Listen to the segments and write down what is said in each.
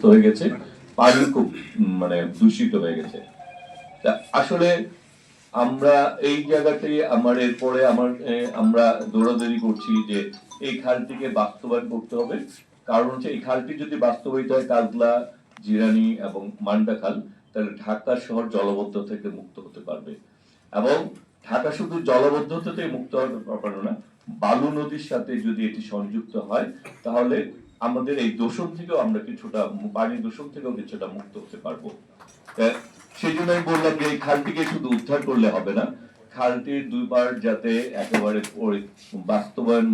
হয়ে গেছে, পানি খুব দূষিত হয়ে গেছে। আসলে আমরা এই জায়গাতে এরপরে আমরা দৌড়াদৌড়ি করছি যে এই খালটিকে বাস্তবায়ন করতে হবে। কারণ হচ্ছে এই খালটি যদি বাস্তবায়িত হয়, কাজলা, জিরানি এবং মান্ডা খাল, তাহলে ঢাকা শহর জলবদ্ধ থেকে মুক্ত হতে পারবে। এবং ঢাকা শুধু জলবদ্ধতা থেকে মুক্ত হতে পারবে না, বালু নদীর সাথে যদি এটি সংযুক্ত হয়, তাহলে আমাদের এই দূষণ থেকেও আমরা কিছুটা, পানি দূষণ থেকেও কিছুটা মুক্ত হতে পারবো। সেই জন্য আমি বললাম যে এই খালটিকে শুধু উদ্ধার করলে হবে না, খালটির দুই পার যাতে একেবারে বাস্তবায়ন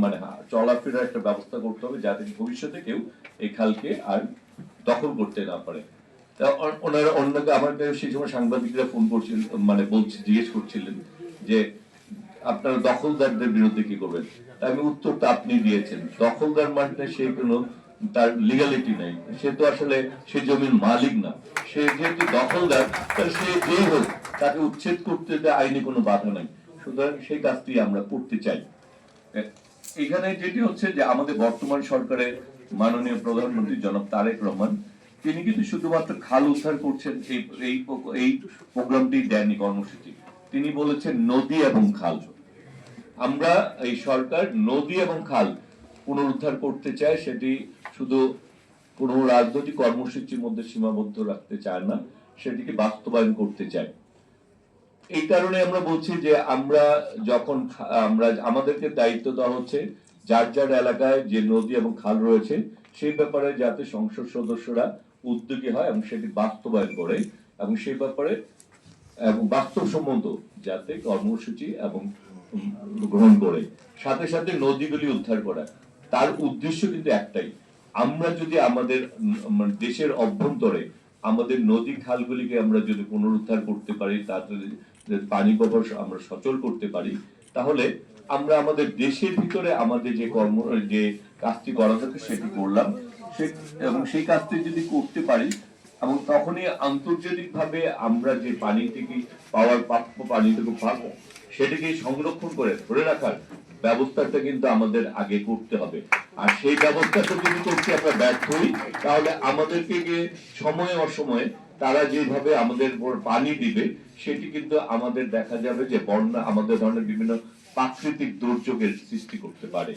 চলাফেরার একটা ব্যবস্থা করতে হবে, যাতে ভবিষ্যতে কেউ এই খালকে আর দখল করতে না পারে। ওনারা অন্যকে আমার সেই সময় সাংবাদিকরা ফোন করছিলেন, জিজ্ঞেস করছিলেন যে আপনারা দখলদারদের বিরুদ্ধে কি করবেন। আমি উত্তরটা আপনি দিয়েছেন, দখলদার মানে সে কোনো তার লিগালিটি নেই, সে তো আসলে সে জমির মালিক না। সে যেহেতু দখলদার, তাহলে সে যেই হোক তাকে উচ্ছেদ করতে আইনে কোনো বাধা নাই। সুতরাং সেই কাজটি আমরা করতে চাই। এখানে যেটি হচ্ছে যে আমাদের বর্তমান সরকারের মাননীয় প্রধানমন্ত্রী জনাব তারেক রহমান, তিনি কিন্তু শুধুমাত্র খাল উদ্ধার করছেন এই প্রোগ্রামটি দেননি, কর্মসূচি। তিনি বলেছেন নদী এবং খাল। আমরা এই সরকার নদী এবং খাল পুনরুদ্ধার করতে চায়, সেটি শুধু কোনো রাজনৈতিক কর্মসূচির মধ্যে সীমাবদ্ধ রাখতে চায় না, সেটিকে বাস্তবায়ন করতে চায়। এই কারণে আমরা বলছি যে আমাদেরকে দায়িত্ব দেওয়া হচ্ছে যার যার এলাকায় যে নদী এবং খাল রয়েছে সেই ব্যাপারে যাতে সংসদ সদস্যরা উদ্যোগী হয় এবং সেটি বাস্তবায়ন করে, এবং সেই ব্যাপারে এবং বাস্তবসম্মত যাতে কর্মসূচি এবং গ্রহণ করে, সাথে সাথে নদীগুলি উদ্ধার করা। তার উদ্দেশ্য কিন্তু একটাই, আমরা যদি আমাদের দেশের অভ্যন্তরে আমাদের নদী খালগুলিকে আমরা যদি পুনরুদ্ধার করতে পারি, তাদের পানি প্রবাহ আমরা সচল করতে পারি, তাহলে আমরা আমাদের দেশের ভিতরে আমাদের যে কাজটি করা দরকার সেটি করলাম, এবং সেই কাজটি যদি করতে পারি, এবং তখনই আন্তর্জাতিক ভাবে আমরা যে পানিটিকে পাওয়ার প্রাপ্য পানিটুকু পাবো, সেটাকে সংরক্ষণ করে ধরে রাখার ব্যবস্থাটা কিন্তু আমাদের আগে করতে হবে। আর সেই ব্যবস্থাটা যদি করতে আমরা ব্যর্থ হই, তাহলে আমাদেরকে সময়ে অসময়ে তারা যেভাবে আমাদের উপর পানি দিবে, সেটি কিন্তু আমাদের দেখা যাবে যে বন্যা, আমাদের ধরনের বিভিন্ন প্রাকৃতিক দুর্যোগের সৃষ্টি করতে পারে।